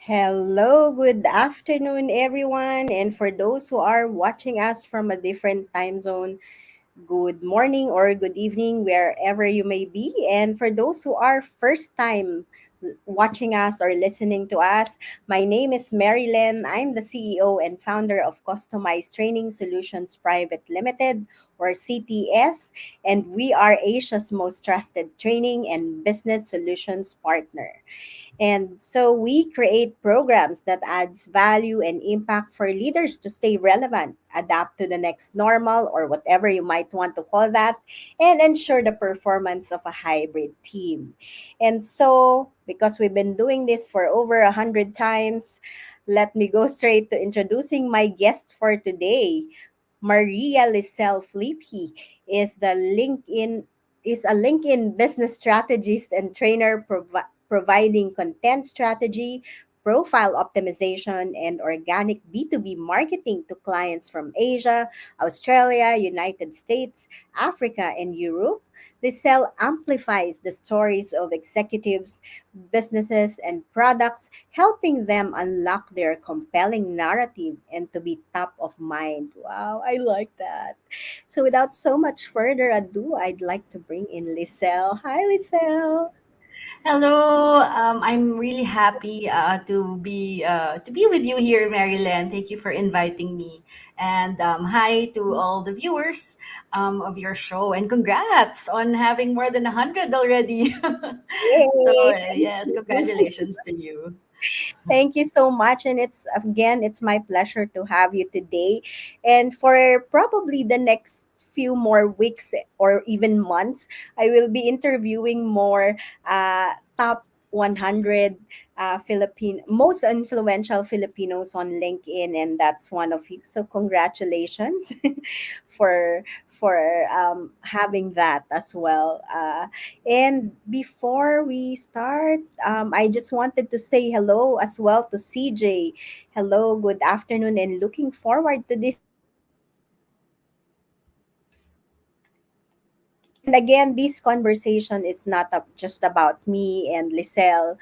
Hello, good afternoon, everyone. And for those who are watching us from a different time zone, good morning or good evening, wherever you may be. And for those who are first time watching us or listening to us, my name is Marilyn. I'm the CEO and founder of Customized Training Solutions Private Limited, or CTS, and we are Asia's most trusted training and business solutions partner. And so we create programs that adds value and impact for leaders to stay relevant, adapt to the next normal or whatever you might want to call that, and ensure the performance of a hybrid team. And so, because we've been doing this for over 100 times, let me go straight to introducing my guest for today. Maria Liselle Flippy is the LinkedIn is a LinkedIn business strategist and trainer providing content strategy, profile optimization, and organic B2B marketing to clients from Asia, Australia, United States, Africa, and Europe. Liselle amplifies the stories of executives, businesses, and products, helping them unlock their compelling narrative and to be top of mind. Wow, I like that. So, without so much further ado, I'd like to bring in Liselle. Hi, Liselle. Hello, I'm really happy to be with you here, Maryland. Thank you for inviting me, and hi to all the viewers of your show, and congrats on having more than 100 already. So Yay! Thank yes, you. congratulations to you. Thank you so much. And it's my pleasure to have you today. And for probably the next few more weeks or even months, I will be interviewing more top 100 most influential Filipinos on LinkedIn, and that's one of you. So congratulations for having that as well. And before we start, I just wanted to say hello as well to CJ. Hello, good afternoon, and looking forward to this conversation. And again, this conversation is not just about me and Liselle,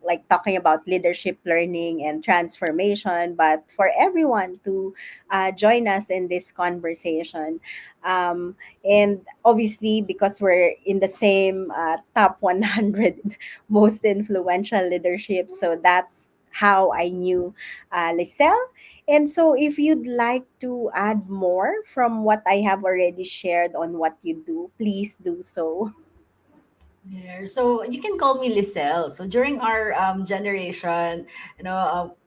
like talking about leadership learning and transformation, but for everyone to join us in this conversation. And obviously, because we're in the same top 100 most influential leadership, so that's how I knew Liselle. And so, if you'd like to add more from what I have already shared on what you do, please do so. Yeah, so you can call me Liselle. So during our generation,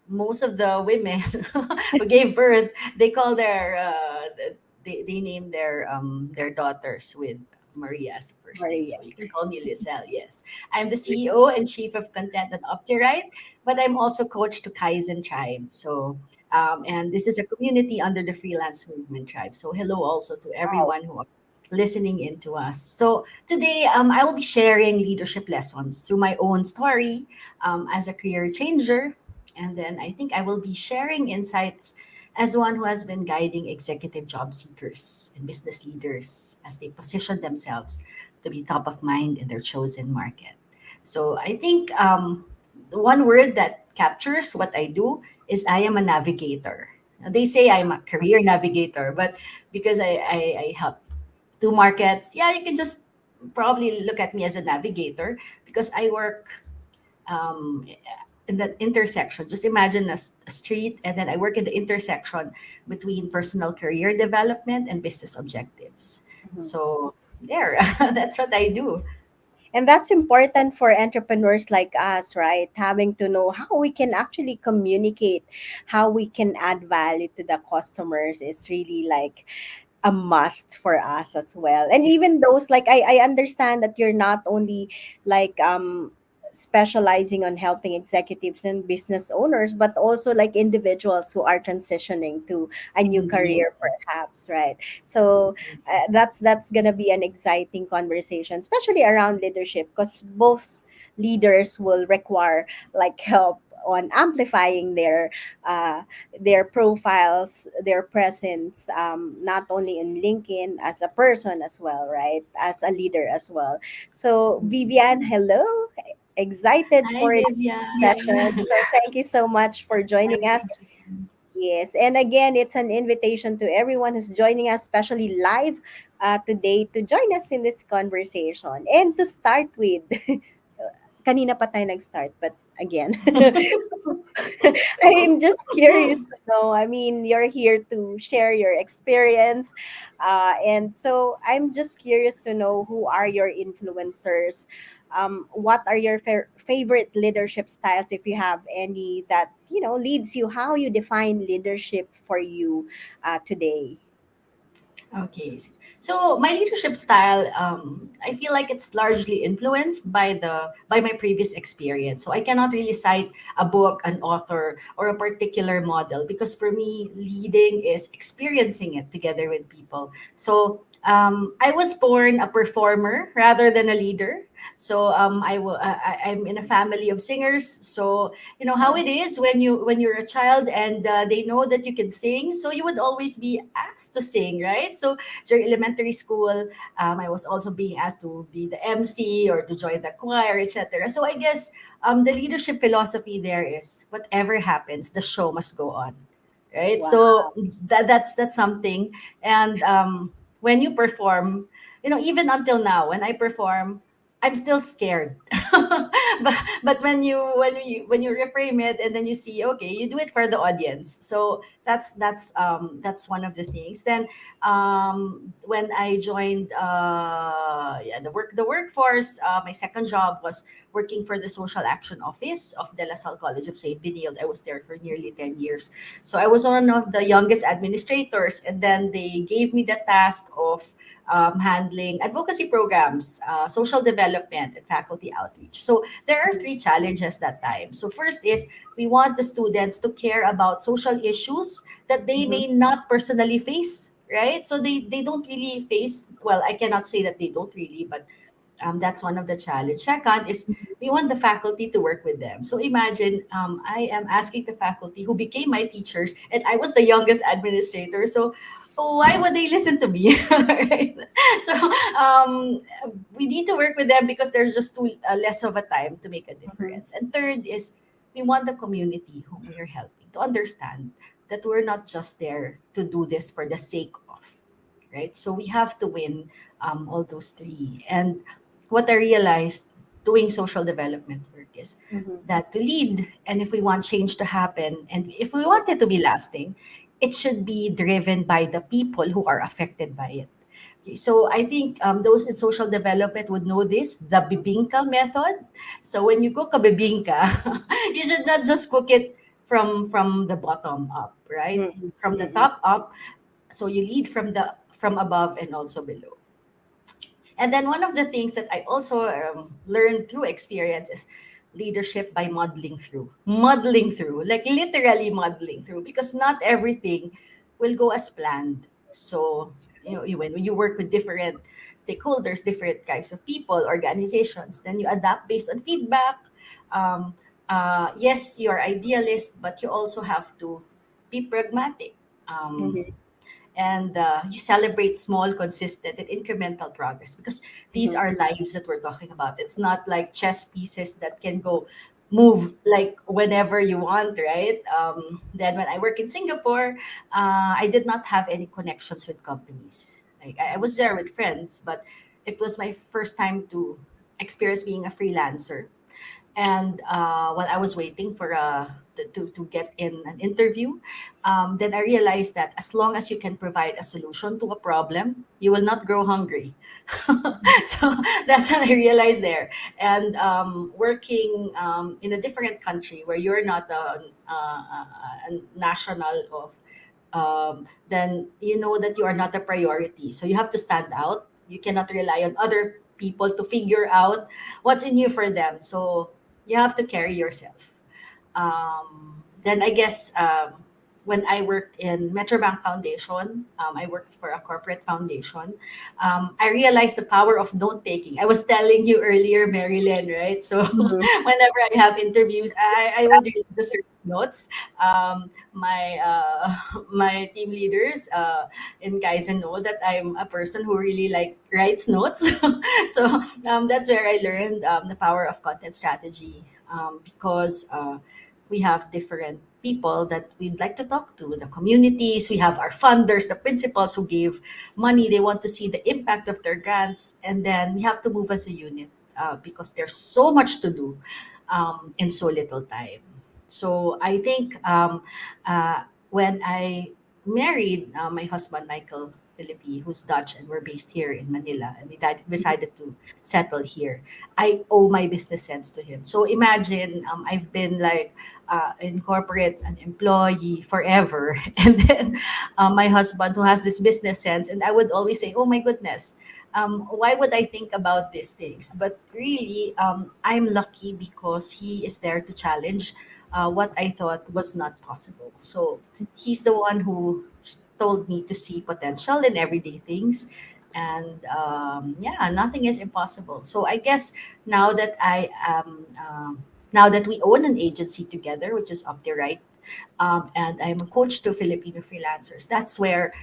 most of the women who gave birth, they call they name their daughters with Maria as the first name. Maria. So you can call me Liselle. Yes, I'm the CEO and chief of content at OptiRight, but I'm also coach to Kaizen Tribe. So and this is a community under the Freelance Movement Tribe. So hello also to Wow. everyone who are listening in to us. So today, I will be sharing leadership lessons through my own story as a career changer. And then I think I will be sharing insights as one who has been guiding executive job seekers and business leaders as they position themselves to be top of mind in their chosen market. So I think the one word that captures what I do is I am a navigator. Now, they say I'm a career navigator, but because I help two markets, yeah, you can just probably look at me as a navigator because I work um, in that intersection. Just imagine a street, and then I work in the intersection between personal career development and business objectives. Mhm. So there, that's what I do. And that's important for entrepreneurs like us, right? Having to know how we can actually communicate, how we can add value to the customers is really like a must for us as well. And even those like I understand that you're not only like specializing on helping executives and business owners, but also like individuals who are transitioning to a new Indeed. career perhaps, right? So that's gonna be an exciting conversation, especially around leadership, because both leaders will require like help on amplifying uh, their profiles, their presence, not only in LinkedIn as a person as well, right? As a leader as well. So, Vivian, hello. excited Hi, for the session. Vivian. So thank you so much for joining Nice us. meeting you. Yes, and again, it's an invitation to everyone who's joining us, especially live today, to join us in this conversation. And to start with, kanina pa tayo nag-start, but again, I'm just curious to know. I mean, you're here to share your experience. And so I'm just curious to know who are your influencers? What are your favorite leadership styles, if you have any, that, leads you, how you define leadership for you today? Okay. So my leadership style, I feel like it's largely influenced by my previous experience. So I cannot really cite a book, an author, or a particular model because for me, leading is experiencing it together with people. So I was born a performer rather than a leader. So I'm in a family of singers. So you know how Wow. it is when you're a child and they know that you can sing, so you would always be asked to sing, right? So during elementary school, I was also being asked to be the MC or to join the choir, etc. So I guess the leadership philosophy there is whatever happens, the show must go on, right? Wow. So that's something. And when you perform, even until now when I perform, I'm still scared. But when you reframe it and then you see, okay, you do it for the audience. So that's one of the things. Then when I joined yeah, the workforce, my second job was working for the social action office of De La Salle College of St. Benilde. I was there for nearly 10 years. So I was one of the youngest administrators, and then they gave me the task of handling advocacy programs, social development, and faculty outreach. So there are three challenges that time. So first is we want the students to care about social issues that they Mm-hmm. may not personally face, right? So they don't really face, well, I cannot say that they don't really, but that's one of the challenge. Second is we want the faculty to work with them. So imagine I am asking the faculty who became my teachers, and I was the youngest administrator. So why would they listen to me? Right? So we need to work with them because there's just too less of a time to make a Mm-hmm. difference. And third is we want the community whom we are helping to understand that we're not just there to do this for the sake of, right? So we have to win all those three. And what I realized doing social development work is Mm-hmm. that to lead, and if we want change to happen, and if we want it to be lasting, it should be driven by the people who are affected by it. Okay, so I think those in social development would know this, the bibingka method. So when you cook a bibingka, you should not just cook it from the bottom up, right? Mm-hmm. From the Mm-hmm. top up. So you lead from above and also below. And then one of the things that I also learned through experience is leadership by modeling through, like literally modeling through, because not everything will go as planned. So, when you work with different stakeholders, different types of people, organizations, then you adapt based on feedback. Um, yes, you're idealist, but you also have to be pragmatic. Um, Mm-hmm. and you celebrate small, consistent, and incremental progress because these Mm-hmm. are lives that we're talking about. It's not like chess pieces that can go move like whenever you want, right? Then when I work in Singapore, I did not have any connections with companies. Like I was there with friends, but it was my first time to experience being a freelancer. And while I was waiting for to get in an interview, then I realized that as long as you can provide a solution to a problem, you will not grow hungry. So that's what I realized there. And working in a different country where you're not a national of, then you know that you are not a priority. So you have to stand out. You cannot rely on other people to figure out what's in you for them. So you have to carry yourself. Then I guess when I worked in Metrobank Foundation, I worked for a corporate foundation. I realized the power of note taking. I was telling you earlier, Marilyn, right? So Mhm. whenever I have interviews, I would really just write notes. My my team leaders in Kaizen know that I'm a person who really like writes notes. So that's where I learned the power of content strategy, because we have different people that we'd like to talk to, the communities, we have our funders, the principals who gave money, they want to see the impact of their grants, and then we have to move as a unit, because there's so much to do in so little time. So I think when I married my husband, Michael Philippi, who's Dutch, and we're based here in Manila, and we decided to settle here, I owe my business sense to him. So imagine, I've been like in corporate, an employee forever, and then my husband who has this business sense, and I would always say, "Oh my goodness, why would I think about these things?" But really, I'm lucky because he is there to challenge what I thought was not possible. So he's the one who told me to see potential in everyday things. And yeah, nothing is impossible. So I guess now that I am, now that we own an agency together, which is Up the Right, and I'm a coach to Filipino freelancers, that's where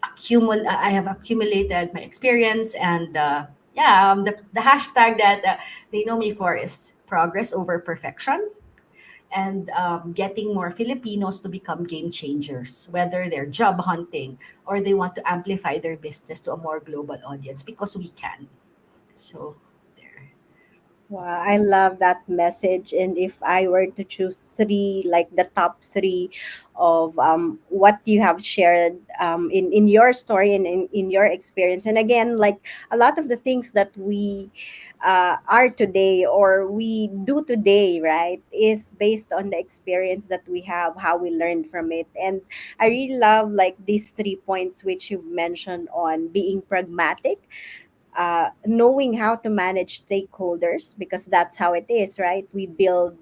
I have accumulated my experience. And yeah, the hashtag that they know me for is progress over perfection, and getting more Filipinos to become game changers, whether they're job hunting or they want to amplify their business to a more global audience, because we can. So there. Wow, I love that message. And if I were to choose three, like the top three of what you have shared in your story and in your experience, and again, like a lot of the things that we are today or we do today, right, is based on the experience that we have, how we learned from it. And I really love like these 3 points which you've mentioned on being pragmatic, knowing how to manage stakeholders, because that's how it is, right? We build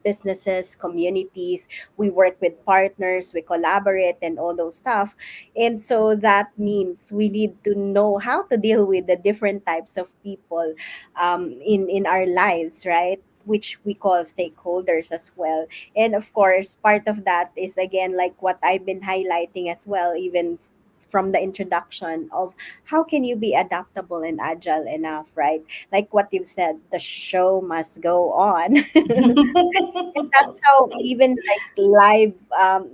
businesses, communities, we work with partners, we collaborate, and all those stuff. And so that means we need to know how to deal with the different types of people in our lives, right? Which we call stakeholders as well. And of course, part of that is again like what I've been highlighting as well, even from the introduction of how can you be adaptable and agile enough, right? Like what you've said, the show must go on. And that's how even like live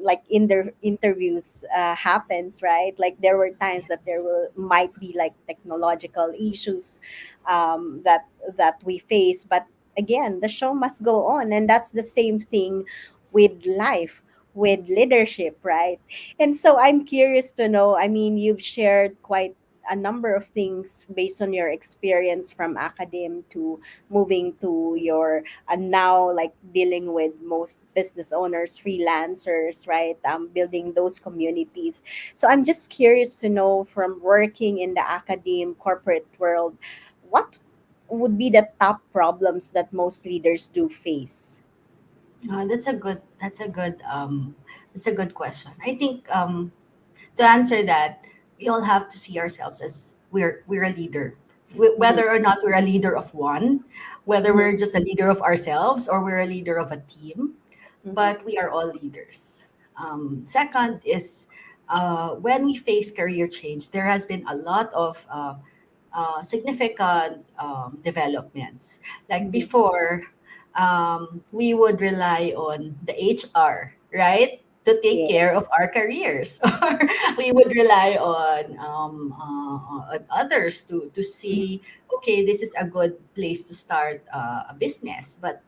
like in their interviews happens, right? Like there were times that there Yes. will might be like technological issues that we face, but again the show must go on. And that's the same thing with life, with leadership, right? And so I'm curious to know, I mean, you've shared quite a number of things based on your experience from academe to moving to your now like dealing with most business owners, freelancers, right? Building those communities. So I'm just curious to know, from working in the academe corporate world, what would be the top problems that most leaders do face? That's a good question. I think to answer that, we all have to see ourselves as we're a leader. Mm-hmm, Whether or not we're a leader of one, whether mm-hmm, we're just a leader of ourselves or we're a leader of a team, mm-hmm. but we are all leaders. Second is, when we face career change, there has been a lot of significant developments. Like Mm-hmm. before, we would rely on the HR, right, to take Yeah. care of our careers, or we would rely on others to see, okay, this is a good place to start a business. But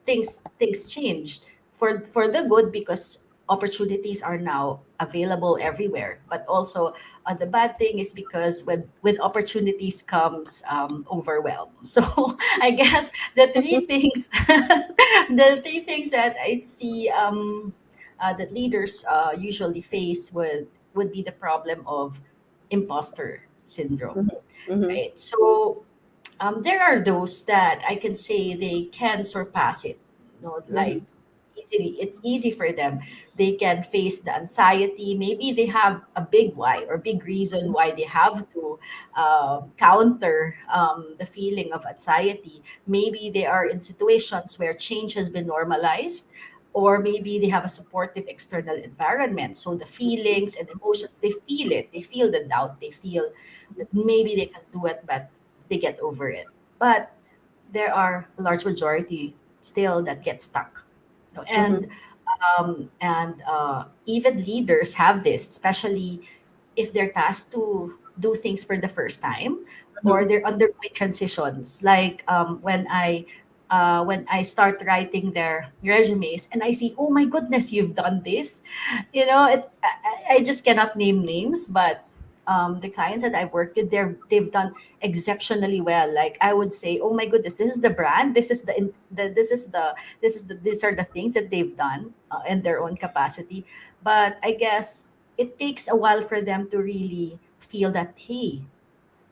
things changed for the good, because opportunities are now available everywhere. But also, the bad thing is because with opportunities comes overwhelm. So I guess the three things the three things that I see that leaders usually face would be the problem of imposter syndrome, Mm-hmm. Mm-hmm. right? So there are those that I can say they can surpass it, like It's easy for them. They can face the anxiety. Maybe they have a big why or big reason why they have to counter the feeling of anxiety. Maybe they are in situations where change has been normalized, or maybe they have a supportive external environment. So the feelings and emotions, they feel it. They feel the doubt. They feel that maybe they can do it, but they get over it. But there are a large majority still that get stuck. You know, Mm-hmm. and even leaders have this, especially if they're tasked to do things for the first time, or Mm-hmm. they're undergoing transitions. Like when I start writing their resumes and I see, oh my goodness, you've done this. I just cannot name names, but the clients that I've worked with, they've done exceptionally well. Like I would say, oh my goodness, this is the brand, these are the things that they've done in their own capacity. But I guess it takes a while for them to really feel that, hey,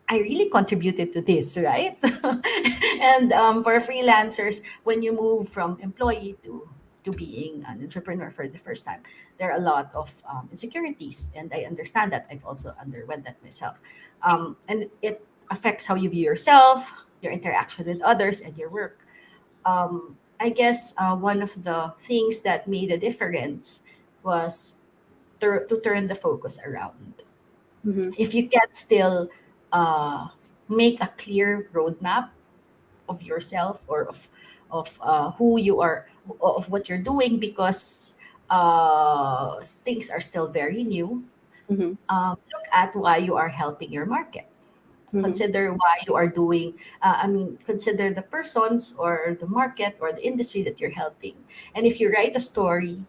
I really contributed to this, right? And for freelancers, when you move from employee to being an entrepreneur for the first time, there are a lot of insecurities, and I understand that. I've also underwent that myself, and it affects how you view yourself, your interaction with others, and your work. I guess one of the things that made a difference was to turn the focus around. Mm-hmm. If you can still uh, make a clear roadmap of yourself, or of who you are, of what you're doing, because things are still very new. Mm-hmm. Look at why you are helping your market. Mm-hmm. Consider why you are doing. Consider the persons or the market or the industry that you're helping. And if you write a story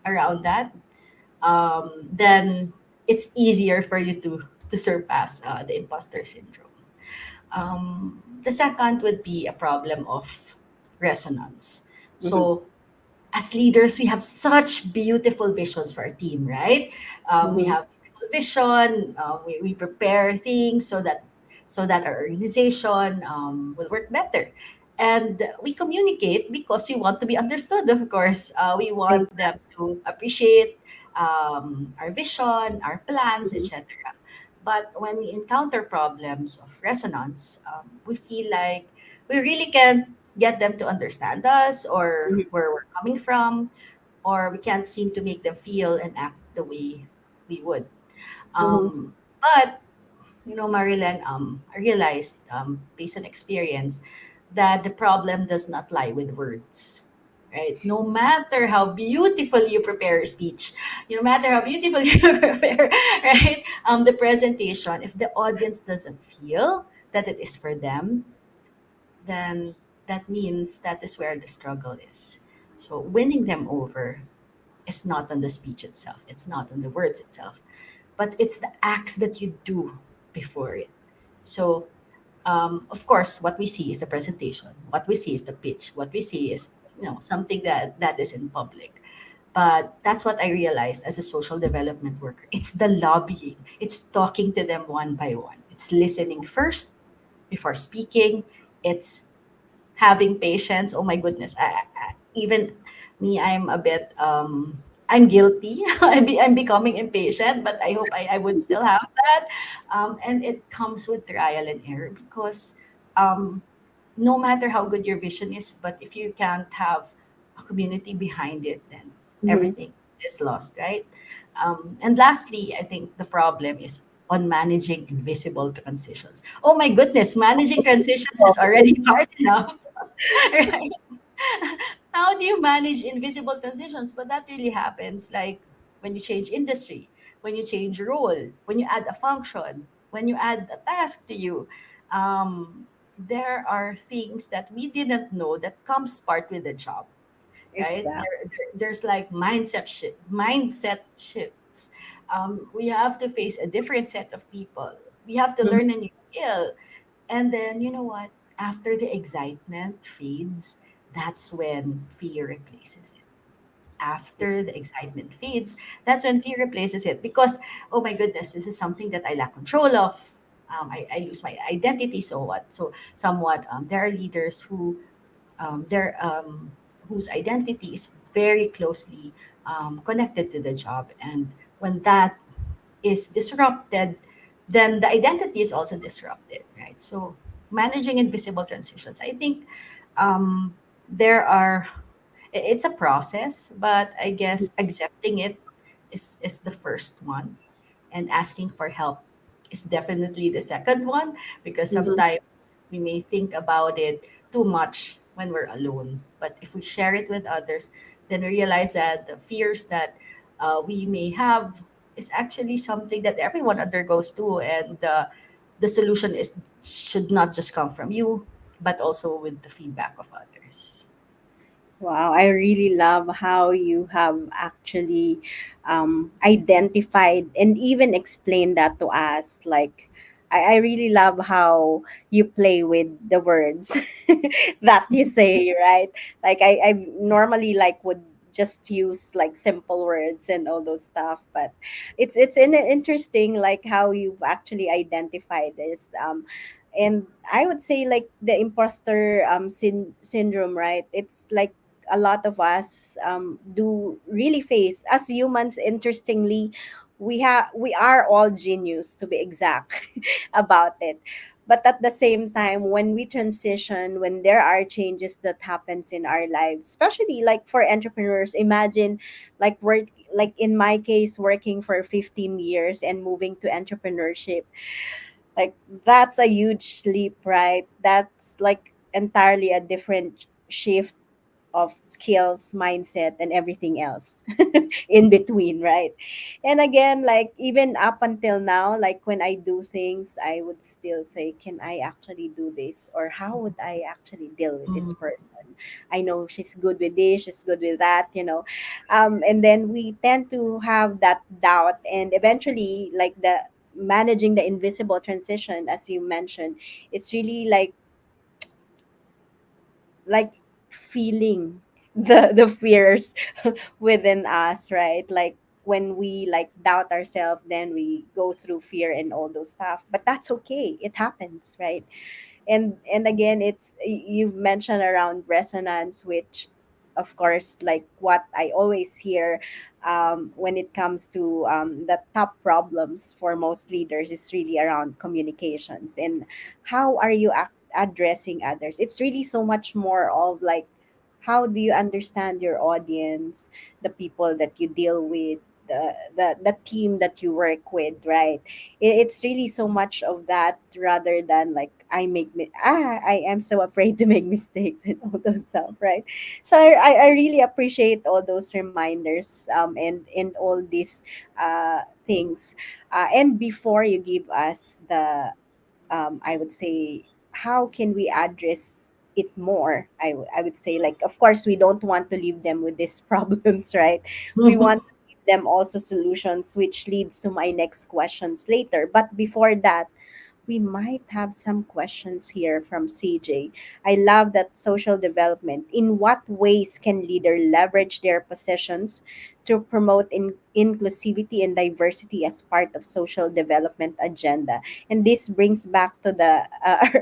around that, then it's easier for you to surpass the imposter syndrome. The second would be a problem of resonance. Mm-hmm. So as leaders, we have such beautiful visions for our team, right? We Mm-hmm. have beautiful vision. We prepare things so that our organization will work better. And we communicate because we want to be understood, of course. We want them to appreciate our vision, our plans, Exactly. etc. But when we encounter problems of resonance, we feel like we really can't get them to understand us or Mm-hmm. where we're coming from, or we can't seem to make them feel and act the way we would. Mm-hmm. But Marilyn, I realized, based on experience, that the problem does not lie with words. Right? No matter how beautiful you prepare a speech, no matter how beautiful you prepare, right, the presentation, if the audience doesn't feel that it is for them, then that means that is where the struggle is. So winning them over is not on the speech itself, it's not on the words itself, but it's the acts that you do before it. So, of course, what we see is the presentation, what we see is the pitch, what we see is something that is in public. But that's what I realized as a social development worker. It's the lobbying. It's talking to them one by one. It's listening first before speaking. It's having patience. Oh my goodness. Even me, I'm a bit, I'm guilty. I'm becoming impatient, but I hope I would still have that. And it comes with trial and error, because um, no matter how good your vision is, but if you can't have a community behind it, then Mm-hmm. everything is lost, right? And lastly, I think the problem is on managing invisible transitions. Oh my goodness, managing transitions is already hard enough, right? How do you manage invisible transitions? But that really happens, like when you change industry, when you change role, when you add a function, when you add a task to you. There are things that we didn't know that comes part with the job, right? Exactly. There's like mindset shifts. We have to face a different set of people. We have to learn a new skill. And then, you know what? After the excitement fades, that's when fear replaces it. After the excitement fades, that's when fear replaces it. Because, oh my goodness, this is something that I lack control of. I lose my identity, so what? So, somewhat, there are leaders who their whose identity is very closely connected to the job. And when that is disrupted, then the identity is also disrupted, right? So managing invisible transitions, I think there are, it's a process, but I guess accepting it is the first one, and asking for help is definitely the second one, because Mm-hmm. sometimes we may think about it too much when we're alone. But if we share it with others, then we realize that the fears that we may have is actually something that everyone undergoes too, and the solution is should not just come from you, but also with the feedback of others. Wow, I really love how you have actually identified and even explained that to us. Like, I really love how you play with the words that you say, right? Like, I normally like would just use like simple words and all those stuff, but interesting like how you've actually identified this. And I would say like the imposter syndrome, right? It's like a lot of us do really face as humans. Interestingly, we are all genius, to be exact, about it. But at the same time, when we transition, when there are changes that happens in our lives, especially like for entrepreneurs, imagine like work, like in my case, working for 15 years and moving to entrepreneurship. Like that's a huge leap, right? That's like entirely a different shift of skills, mindset, and everything else in between, right? And again, like even up until now, like when I do things, I would still say, can I actually do this? Or how would I actually deal with this Mm. person? I know she's good with this, she's good with that, you know. And then we tend to have that doubt, and eventually, like the managing the invisible transition, as you mentioned, it's really like feeling the fears within us, right? Like when we like doubt ourselves, then we go through fear and all those stuff, but that's okay, it happens, right? And again, it's you've mentioned around resonance, which of course, like what I always hear when it comes to the top problems for most leaders is really around communications and how are you addressing others. It's really so much more of like how do you understand your audience, the people that you deal with, the team that you work with, right? It's really so much of that rather than like I am so afraid to make mistakes and all those stuff, right? So I really appreciate all those reminders and all these things. And before you give us the I would say, how can we address it more? I would say, like, of course, we don't want to leave them with these problems, right? We want to give them also solutions, which leads to my next questions later. But before that, we might have some questions here from CJ. I love that social development. In what ways can leader leverage their positions to promote inclusivity and diversity as part of social development agenda? And this brings back to the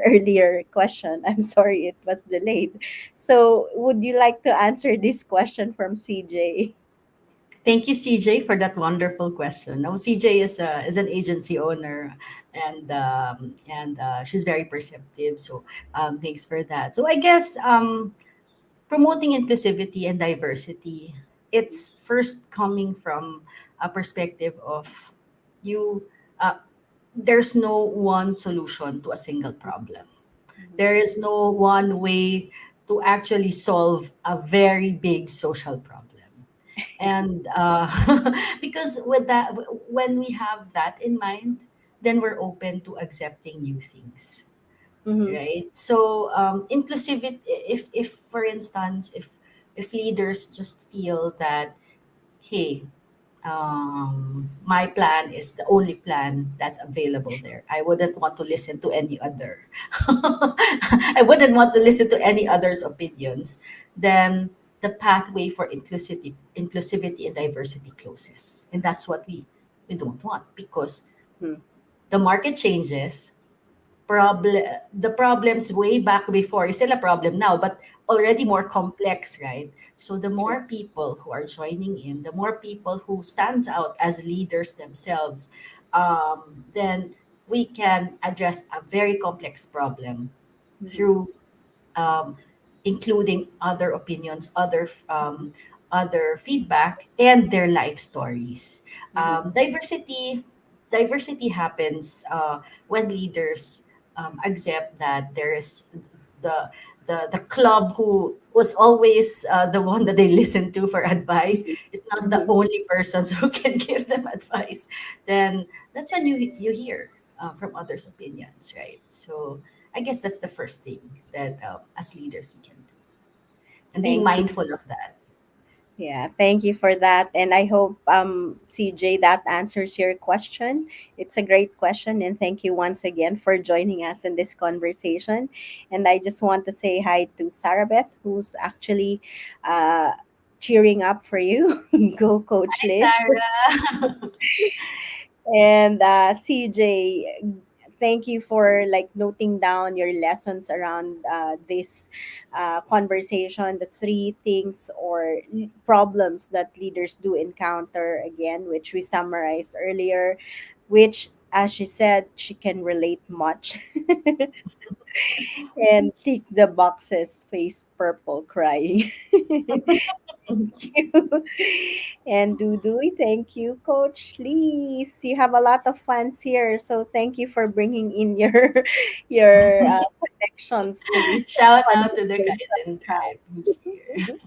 earlier question. I'm sorry it was delayed. So, would you like to answer this question from CJ? Thank you, CJ, for that wonderful question. Now, CJ is an agency owner, and she's very perceptive. So, thanks for that. So, I guess promoting inclusivity and diversity, it's first coming from a perspective of you. There's no one solution to a single problem. There is no one way to actually solve a very big social problem. And because with that, when we have that in mind, then we're open to accepting new things, Mm-hmm. right? So inclusivity, if for instance, if leaders just feel that, hey, my plan is the only plan that's available there. I wouldn't want to listen to any other. I wouldn't want to listen to any other's opinions. Then the pathway for inclusivity and diversity closes, and that's what we don't want, because the market changes, problem the problems way back before is still a problem now, but already more complex, right? So the more people who are joining in, the more people who stands out as leaders themselves, then we can address a very complex problem Mhm. through um, including other opinions, other feedback, and their life stories. Mhm. Diversity happens when leaders accept that there is the the club who was always the one that they listen to for advice is not the Mhm. only persons who can give them advice. Then that's when you hear from others' opinions, right? So I guess that's the first thing that as leaders we can do, and being Thank you. mindful of that. Yeah, thank you for that. And I hope, CJ, that answers your question. It's a great question. And thank you once again for joining us in this conversation. And I just want to say hi to Sarah Beth, who's actually uh, cheering up for you. Go, Coach Hi, Liz. Sarah. And CJ, thank you for like noting down your lessons around this conversation, the three things or problems that leaders do encounter again, which we summarized earlier, which, as she said, she can relate much. And tick the boxes, face purple, crying. Thank you. And Dudu, thank you, Coach Lees. You have a lot of fans here, so thank you for bringing in your your connections to this Shout out to the guys conversation. in Tribe who's here.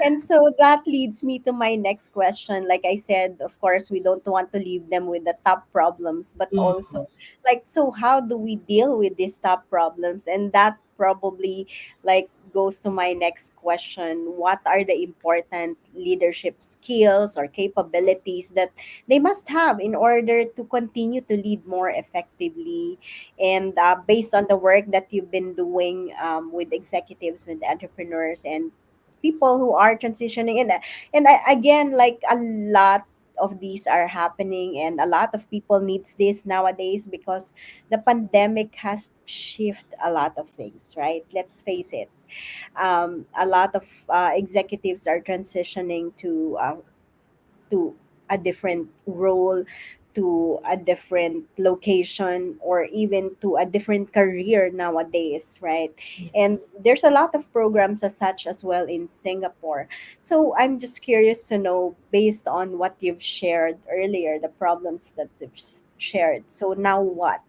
And so that leads me to my next question. Like I said, of course, we don't want to leave them with the top problems, but also, Mm, like, so how do we deal with these top problems? And that probably like goes to my next question. What are the important leadership skills or capabilities that they must have in order to continue to lead more effectively? And based on the work that you've been doing with executives, with entrepreneurs, and people who are transitioning, and again, like a lot of these are happening, and a lot of people needs this nowadays because the pandemic has shifted a lot of things, right? Let's face it. A lot of executives are transitioning to a different role, to a different location, or even to a different career nowadays, right? And yes. there's a lot of programs as such as well in Singapore. So I'm just curious to know, based on what you've shared earlier, the problems that you've shared. So now what?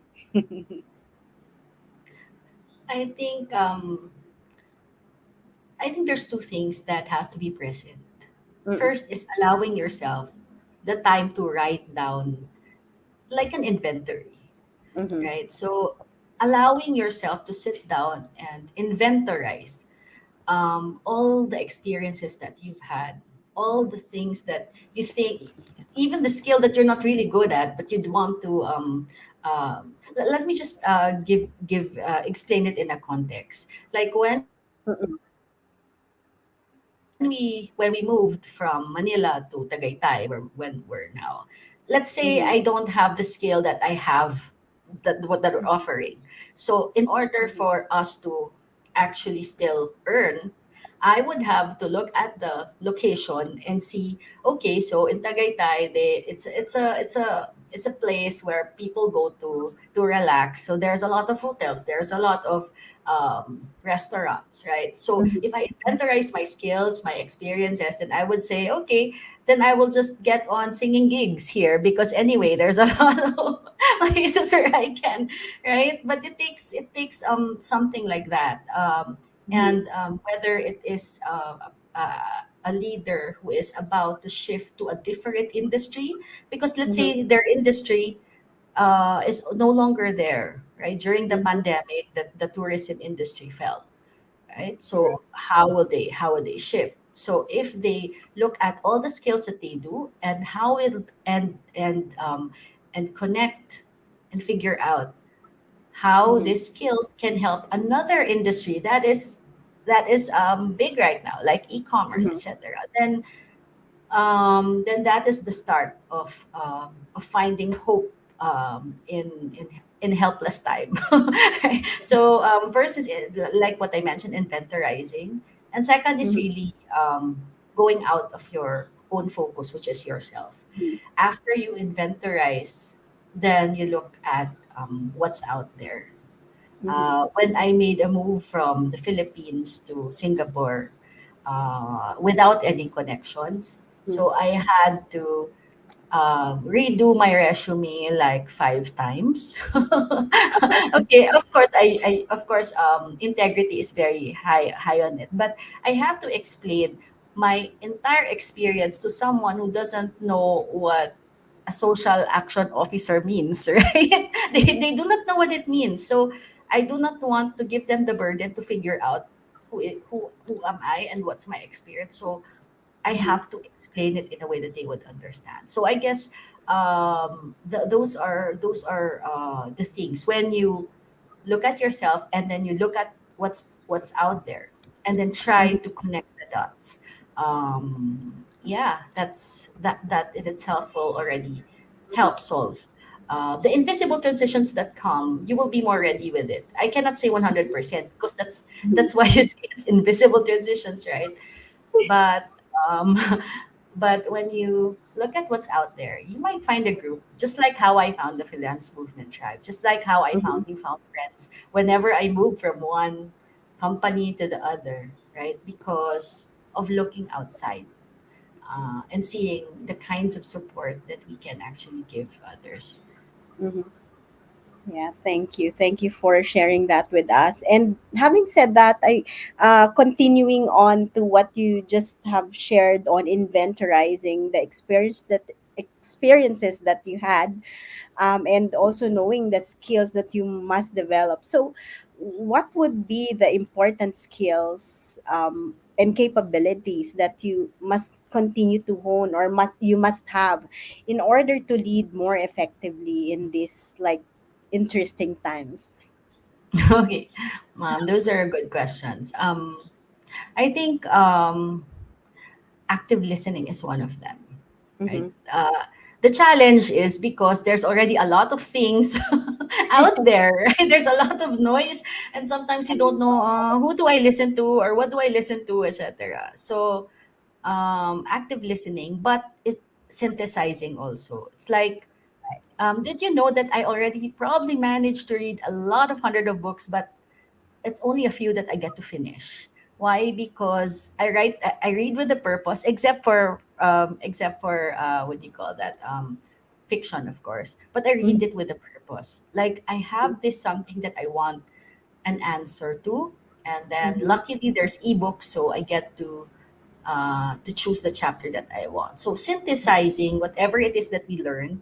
I think there's two things that has to be present. Mm-mm. First is allowing yourself the time to write down like an inventory, Mm-hmm. right? So allowing yourself to sit down and inventorize all the experiences that you've had, all the things that you think, even the skill that you're not really good at, but you'd want to. Let me just give explain it in a context. Like Mm-mm. when we moved from Manila to Tagaytay, where when we're now, let's say Mm-hmm. I don't have the skill that I have, that what that we're offering. So in order Mm-hmm. for us to actually still earn, I would have to look at the location and see, okay, so in Tagaytay, it's a place where people go to relax. So there's a lot of hotels, there's a lot of restaurants, right? So Mm-hmm. if I inventorize my skills, my experiences, then I would say, okay, then I will just get on singing gigs here because anyway, there's a lot of places where I can, right? But it takes something like that, Mm-hmm. and whether it is a leader who is about to shift to a different industry, because let's Mm-hmm. say their industry is no longer there, right? During the Mm-hmm. pandemic, the tourism industry fell, right? Correct. So how will they shift? So if they look at all the skills that they do and how it and connect and figure out how Mm-hmm. these skills can help another industry that is big right now, like e-commerce, Mm-hmm. etc. Then that is the start of finding hope in helpless time. So first is like what I mentioned, inventorizing, and second is Mhm. really going out of your own focus, which is yourself. After you inventorize, then you look at what's out there. Mhm. When I made a move from the Philippines to Singapore without any connections, Mhm. so I had to redo my resume like 5 times. Okay, of course, I of course integrity is very high on it, but I have to explain my entire experience to someone who doesn't know what a social action officer means, right? They do not know what it means. So I do not want to give them the burden to figure out who am I and what's my experience. So I Mhm. have to explain it in a way that they would understand. So I guess those are the things when you look at yourself and then you look at what's out there and then try Mhm. to connect the dots. Yeah, that in itself will already help solve the invisible transitions that come. You will be more ready with it. I cannot say 100% because Mhm. that's why you see it's invisible transitions, right? But um, but when you look at what's out there, you might find a group, just like how I found the freelance movement tribe, just like how I Mhm. found newfound friends whenever I moved from one company to the other, right? Because of looking outside and seeing the kinds of support that we can actually give others. Mhm. Yeah, thank you. Thank you for sharing that with us. And having said that, I continuing on to what you just have shared on inventorizing the experiences that you had, and also knowing the skills that you must develop. So, what would be the important skills and capabilities that you must continue to hone or must have in order to lead more effectively in these like interesting times? Okay, those are good questions. I think active listening is one of them, right? Mm-hmm. The challenge is because there's already a lot of things out there, right? There's a lot of noise, and sometimes you don't know who do I listen to or what do I listen to, etc. So, active listening, but it synthesizing also. It's like, did you know that I already probably managed to read a lot of hundred of books, but it's only a few that I get to finish. Why? Because I read with a purpose, except for what do you call that? Fiction, of course. But I read it with a purpose. Like I have this something that I want an answer to, and then Mm-hmm. luckily there's ebooks, so I get to choose the chapter that I want. So synthesizing whatever it is that we learn,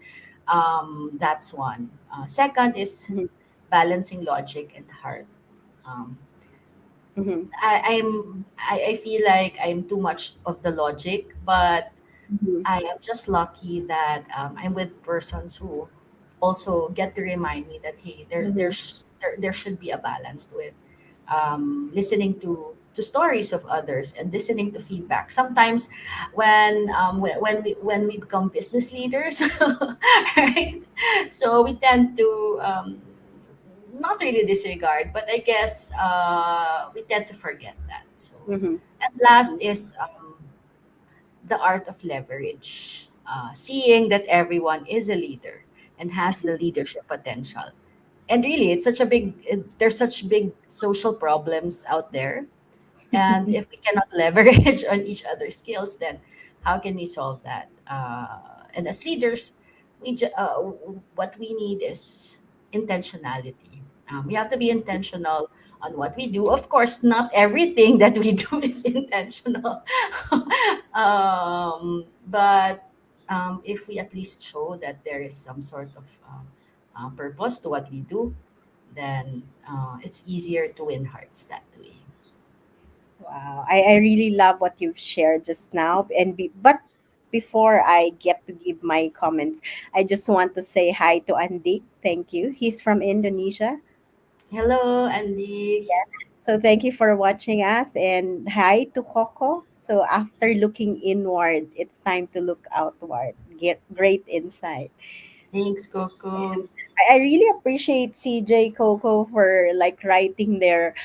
that's one. Second is Mm-hmm. balancing logic and heart. Um, Mm-hmm. I feel like I'm too much of the logic, but Mm-hmm. I am just lucky that I'm with persons who also get to remind me that hey, Mm-hmm. there should be a balance to it. Listening to stories of others and listening to feedback. Sometimes, when we become business leaders, right? So we tend to not really disregard, but I guess we tend to forget that. So, Mm-hmm. and last is the art of leverage, seeing that everyone is a leader and has the leadership potential. And really, there's such big social problems out there. And if we cannot leverage on each other's skills, then how can we solve that? And as leaders, what we need is intentionality. We have to be intentional on what we do. Of course, not everything that we do is intentional. But if we at least show that there is some sort of purpose to what we do, then it's easier to win hearts that way. Wow, I really love what you've shared just now. But before I get to give my comments, I just want to say hi to Andik. Thank you. He's from Indonesia. Hello, Andy. So thank you for watching us, and hi to Coco. So after looking inward, it's time to look outward. Get great insight. Thanks, Coco. I really appreciate CJ Coco for like writing their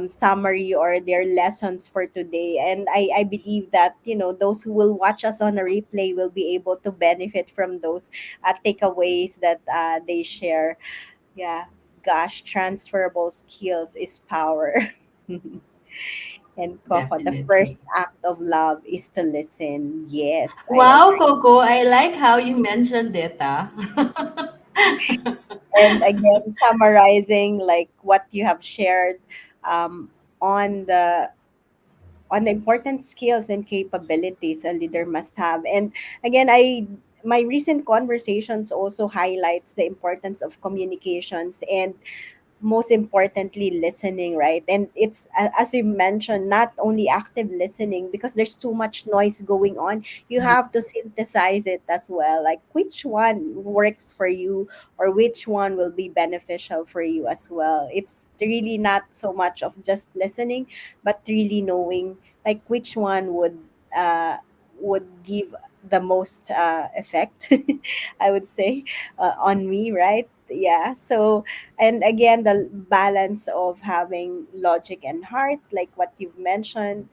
summary or their lessons for today. And I believe that, those who will watch us on a replay will be able to benefit from those takeaways that they share. Yeah, gosh, transferable skills is power. And Coco, the Definitely. first act of love is to listen. Yes, I Wow, agree. Coco, I like how you mentioned it, ah. And again, summarizing like what you have shared um, on the important skills and capabilities a leader must have. And again, my recent conversations also highlights the importance of communications and most importantly listening, right? And it's as you mentioned, not only active listening, because there's too much noise going on. You have to synthesize it as well, like which one works for you or which one will be beneficial for you as well. It's really not so much of just listening, but really knowing like which one would give the most effect I would say on me, right? Yeah. So, and again, the balance of having logic and heart, like what you've mentioned,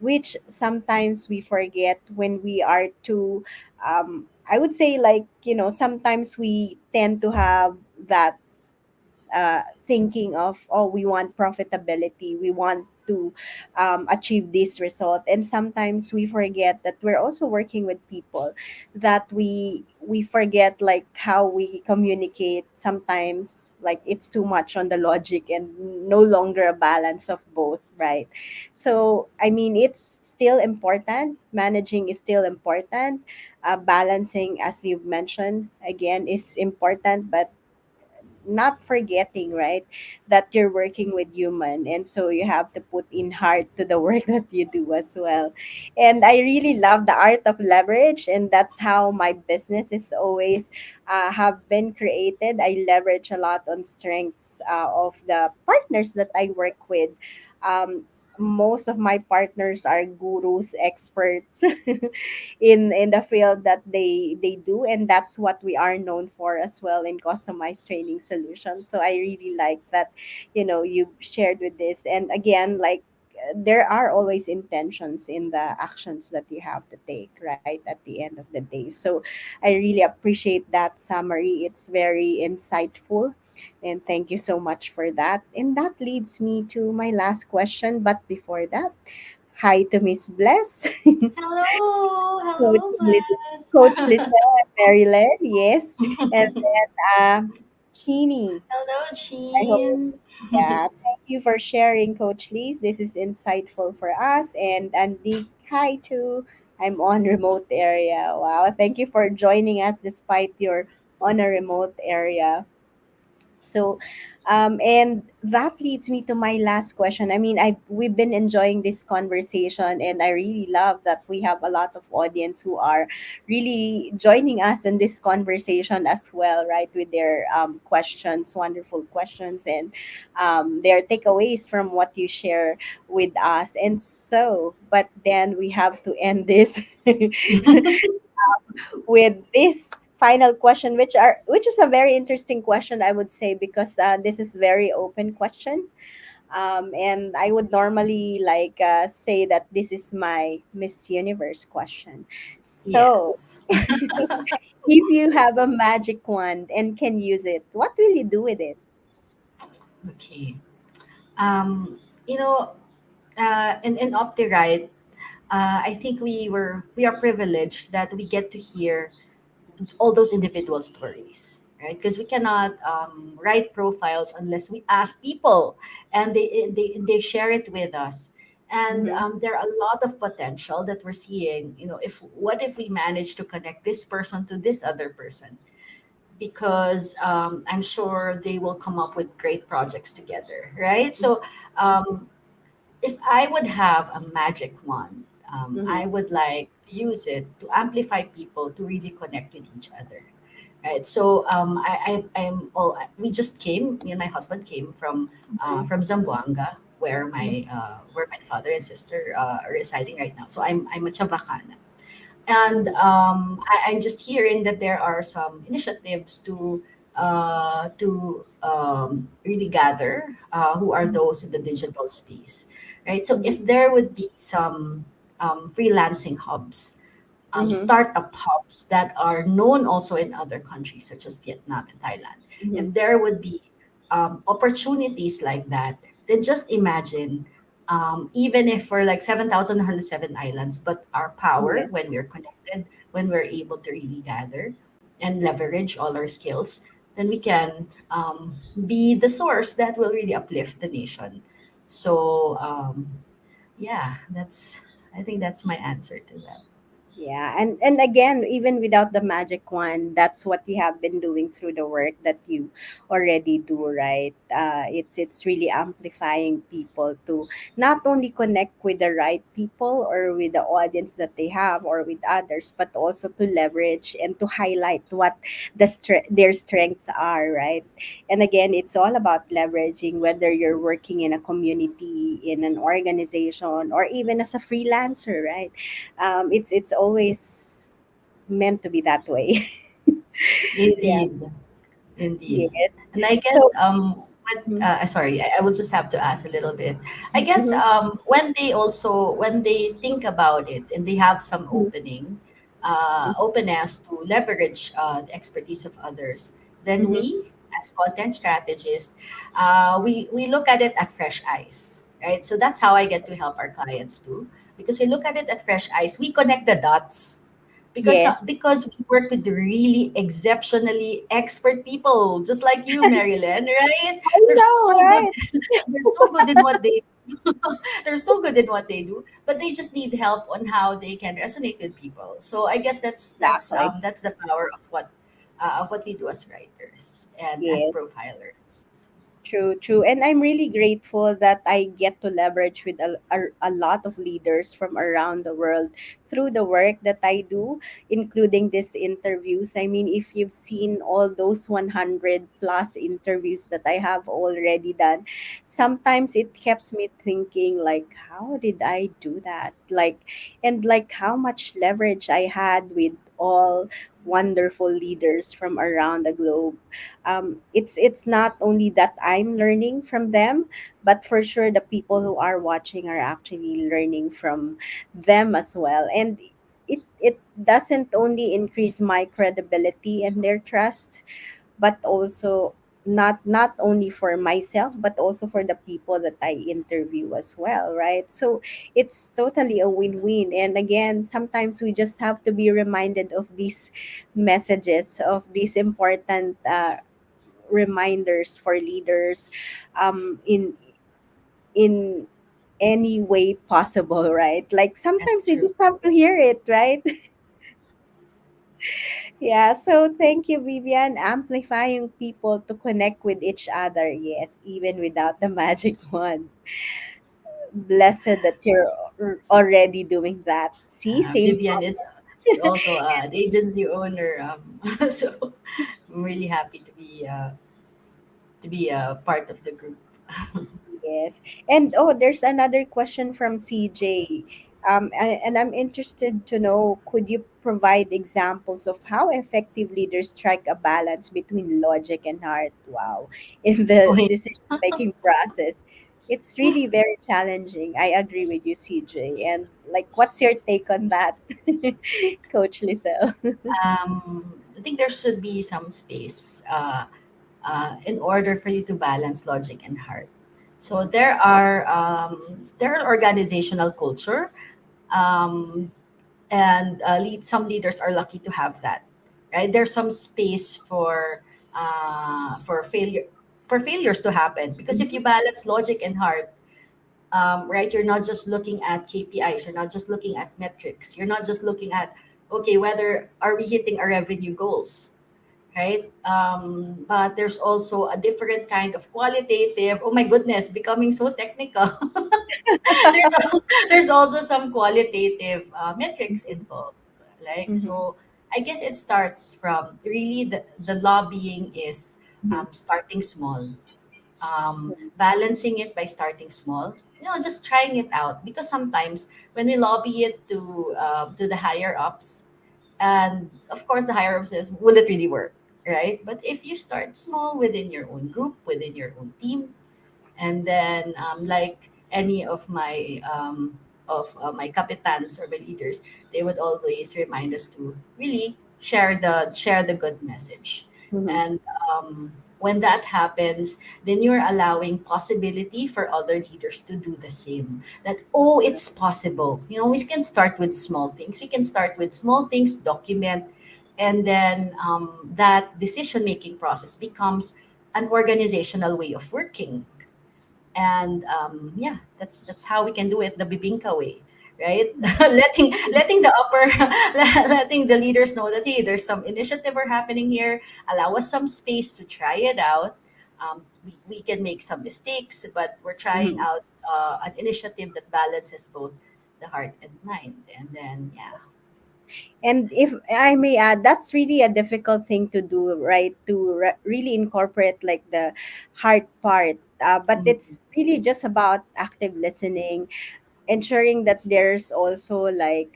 which sometimes we forget when we are too I would say, like, sometimes we tend to have that thinking of, oh, we want profitability, we want to achieve this result, and sometimes we forget that we're also working with people, that we forget like how we communicate. Sometimes like it's too much on the logic and no longer a balance of both, right? So I mean, it's still important, managing is still important, balancing, as you've mentioned, again, is important, but not forgetting, right, that you're working with human, and so you have to put in heart to the work that you do as well. And I really love the art of leverage, and that's how my business is always have been created. I leverage a lot on strengths of the partners that I work with. Most of my partners are gurus, experts in the field that they do, and that's what we are known for as well in customized training solutions. So I really like that, you shared with this. And again, like, there are always intentions in the actions that you have to take, right, at the end of the day. So I really appreciate that summary. It's very insightful, and thank you so much for that. And that leads me to my last question, but before that, hi to Miss Bless. Hello, Coach hello, Lis- Bless. Coach Liselle and Maryland, yes. And then Chini, Hello, I hope, Jean. yeah, thank you for sharing, Coach Liz. This is insightful for us. And Andy, hi too. I'm on remote area. Wow, thank you for joining us despite you're on a remote area. So, and that leads me to my last question. I mean, we've been enjoying this conversation, and I really love that we have a lot of audience who are really joining us in this conversation as well, right? With their questions, wonderful questions, and their takeaways from what you share with us. And so, but then we have to end this with this final question, which is a very interesting question, I would say, because this is very open question, and I would normally like say that this is my Miss Universe question. So Yes. if you have a magic wand and can use it, what will you do with it? Okay. Um, you know, in Off the Right, I think we are privileged that we get to hear all those individual stories, right? Because we cannot write profiles unless we ask people, and they share it with us. And Mm-hmm. there are a lot of potential that we're seeing. If what if we manage to connect this person to this other person? Because I'm sure they will come up with great projects together, right? So um, if I would have a magic wand, Mm-hmm. I would like to use it to amplify people to really connect with each other. Right. So we just came, me and my husband came from Zamboanga, where my father and sister are residing right now. So I'm a Chavacana. And I'm just hearing that there are some initiatives to really gather who are those in the digital space, right? So Mm-hmm. if there would be some freelancing hubs, Mm-hmm. startup hubs that are known also in other countries such as Vietnam and Thailand, Mm-hmm. if there would be opportunities like that, then just imagine, even if we're like 7,107 islands, but our power Yes. when we're connected, when we're able to really gather and leverage all our skills, then we can be the source that will really uplift the nation. So, yeah, I think that's my answer to that. Yeah, and again, even without the magic wand, that's what you have been doing through the work that you already do, right? It's really amplifying people to not only connect with the right people or with the audience that they have or with others, but also to leverage and to highlight what their strengths are, right? And again, it's all about leveraging whether you're working in a community, in an organization, or even as a freelancer, right? It's always meant to be that way. Yeah. Indeed. Indeed. Yes. And I guess So. Mhm. sorry, I will just have to ask a little bit. I guess Mhm. when they think about it and they have some Mhm. openness to leverage the expertise of others, then Mhm. we as content strategists, we look at it at fresh eyes, right? So that's how I get to help our clients too, because we look at it at fresh eyes. We connect the dots Yes. because we work with really exceptionally expert people, just like you, Marilyn, right? I They're know, so good. right? They're so good in what they they're so good in what they do, but they just need help on how they can resonate with people. So I guess Exactly. that's the power of what we do as writers and as Yes. profilers. True, true. And I'm really grateful that I get to leverage with a lot of leaders from around the world through the work that I do, including these interviews. I mean, if you've seen all those 100 plus interviews that I have already done, sometimes it keeps me thinking, like, how did I do that? Like, and like how much leverage I had with all wonderful leaders from around the globe. It's not only that I'm learning from them, but for sure the people who are watching are actually learning from them as well. And it doesn't only increase my credibility and their trust, but also not only for myself but also for the people that I interview as well, right? So it's totally a win-win. And again, sometimes we just have to be reminded of these messages, of these important reminders for leaders, in any way possible, right? Like That's sometimes you true. just have to hear it, right? Yeah, so thank you, Vivian. Amplifying people to connect with each other, yes, even without the magic wand. Blessed that you're already doing that. See, same Vivian problem. is also an agency owner, so I'm really happy to be a part of the group. Yes. And oh, there's another question from CJ. And I'm interested to know, could you provide examples of how effective leaders strike a balance between logic and heart? Wow. In the Wait, decision making process. It's really very challenging. I agree with you, CJ. And like, what's your take on that, Coach Lisel? I think there should be some space in order for you to balance logic and heart. So there are organizational culture, um, and some leaders are lucky to have that. Right, there's some space for failures to happen, because if you balance logic and heart, right, you're not just looking at KPIs, you're not just looking at metrics, you're not just looking at, okay, whether are we hitting our revenue goals, right? But there's also a different kind of qualitative. Oh my goodness, becoming so technical. There's also some qualitative metrics involved. Like, Mhm. so, I guess it starts from really the lobbying is Mhm. starting small, balancing it by starting small. just trying it out, because sometimes when we lobby it to the higher ups, and of course the higher ups says, will it really work, right? But if you start small within your own group, within your own team, and then like any of my capitans or my leaders, they would always remind us to really share the good message. Mhm. And when that happens, then you're allowing possibility for other leaders to do the same. That, oh, it's possible. We can start with small things. We can start with small things, document, and then that decision making process becomes an organizational way of working. And yeah, that's how we can do it the bibinka way, right? Letting the upper letting the leaders know that, hey, there's some initiative are happening here. Allow us some space to try it out. We can make some mistakes, but we're trying Mhm. out an initiative that balances both the heart and mind. And then yeah. And if I may add, that's really a difficult thing to do, right? To really incorporate like the hard part. But Mhm. it's really just about active listening, ensuring that there's also like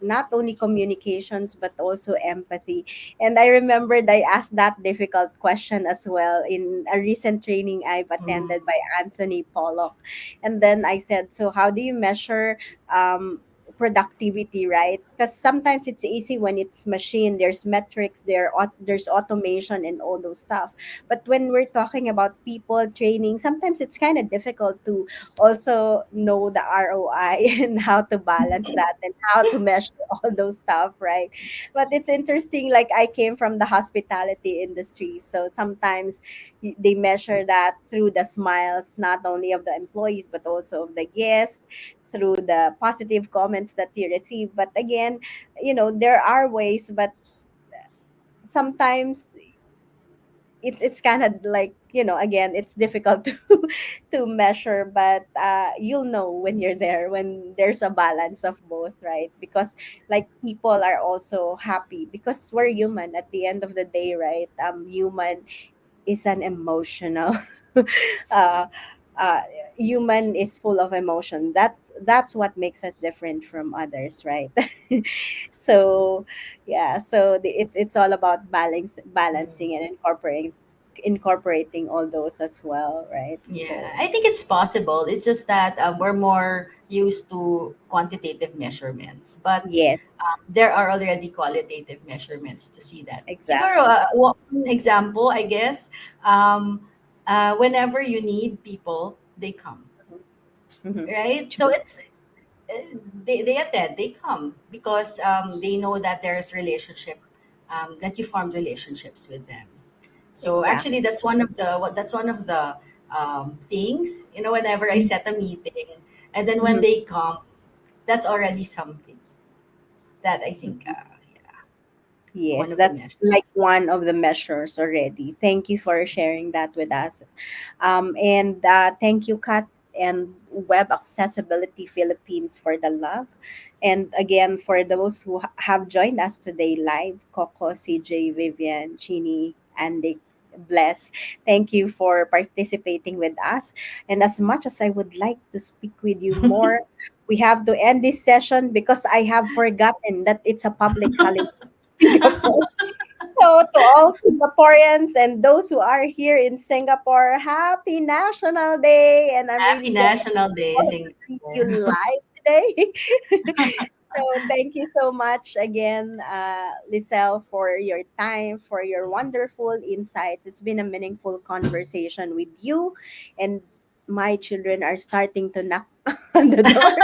not only communications but also empathy. And I remembered I asked that difficult question as well in a recent training I've Mhm. attended by Anthony Pollock. And then I said, so how do you measure productivity, right? Because sometimes it's easy when it's machine, there's metrics there, there's automation and all those stuff. But when we're talking about people training, sometimes it's kind of difficult to also know the ROI and how to balance that and how to measure all those stuff, right? But it's interesting, like I came from the hospitality industry. So sometimes they measure that through the smiles, not only of the employees, but also of the guests, through the positive comments that you receive. But again, there are ways, but sometimes it's kind of like, again, it's difficult to to measure, but you'll know when you're there, when there's a balance of both, right? Because like people are also happy because we're human at the end of the day, right? Human is an emotional uh, uh, human is full of emotion. That's what makes us different from others, right? So yeah, so it's all about balancing and incorporating all those as well, right? Yeah, So I think it's possible. It's just that we're more used to quantitative measurements, but yes, there are already qualitative measurements to see that. Siguro, exactly. one example, I guess, whenever you need people, they come, Hmm. right? So True. they attend, they come because they know that there's relationship, that you formed relationships with them. So actually, Exactly. that's one of the things, whenever I set a meeting, and then when Mhm. they come, that's already something that I think, yeah, one Yes, of the that's like measures. one of the measures already. Thank you for sharing that with us. And thank you, Kat and Web Accessibility Philippines for the love. And again, for those who have joined us today live, Coco, CJ, Vivian, Chini, Andy, Bless. Thank you for participating with us. And as much as I would like to speak with you more, we have to end this session because I have forgotten that it's a public holiday in Singapore. So to all Singaporeans and those who are here in Singapore, happy National Day. And I'm Happy really glad National Day, to meet you Singapore. live today. So thank you so much again, Liselle, for your time, for your wonderful insights. It's been a meaningful conversation with you. And my children are starting to knock on the door.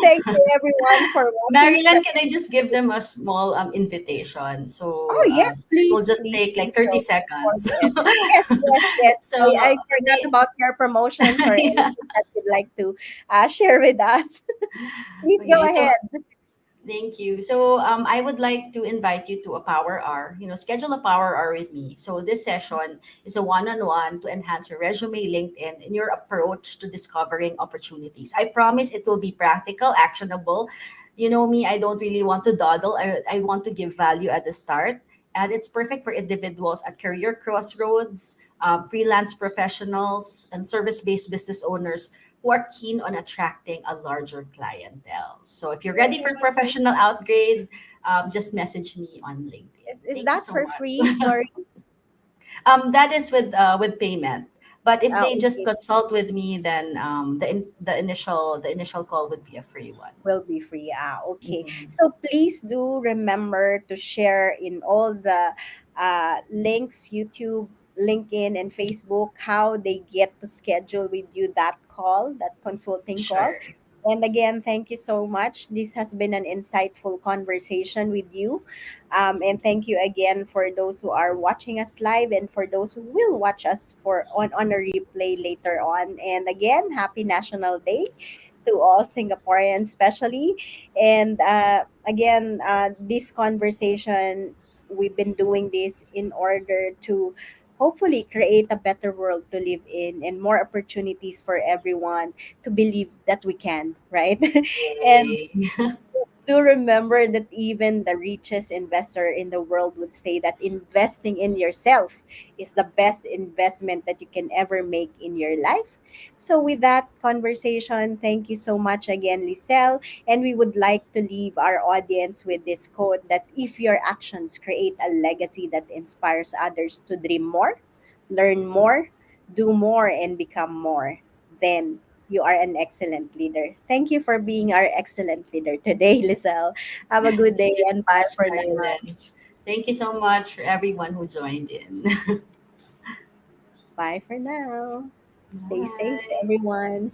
Thank you everyone for watching. Marilyn, can I just give them a small invitation? Oh So yes, it will please, just please take do like 30 so before seconds. we end. Yes, yes, yes. So I forgot they, about your promotions or yeah. anything that you'd like to share with us. Please go Okay, so ahead. thank you. So I would like to invite you to a power hour. Schedule a power hour with me. So this session is a one-on-one to enhance your resume, LinkedIn, and your approach to discovering opportunities. I promise it will be practical, actionable. You know me, I don't really want to dawdle. I want to give value at the start. and it's perfect for individuals at career crossroads, freelance professionals, and service based business owners who are keen on attracting a larger clientele. So if you're ready for Yay. professional outgrade, just message me on LinkedIn. Is Thank you that so for free? much. Sorry. That is with payment. But if they just Okay. consult with me, then the initial call would be a free one. Will be free. Okay. Mhm. So please do remember to share in all the links, YouTube, LinkedIn, and Facebook, how they get to schedule with you that call, that consulting call. Sure. And again, thank you so much. This has been an insightful conversation with you. And thank you again for those who are watching us live and for those who will watch us on a replay later on. And again, happy National Day to all Singaporeans, especially. And again, this conversation, we've been doing this in order to hopefully create a better world to live in and more opportunities for everyone to believe that we can, right? And Yay. do remember that even the richest investor in the world would say that investing in yourself is the best investment that you can ever make in your life. So, with that conversation, thank you so much again, Liselle. And we would like to leave our audience with this quote that if your actions create a legacy that inspires others to dream more, learn more, do more, and become more, then you are an excellent leader. Thank you for being our excellent leader today, Lizelle. Have a good Thank day you and so bye much, for now. Marilyn. Thank you so much for everyone who joined in. Bye for now. Stay safe, Bye. everyone.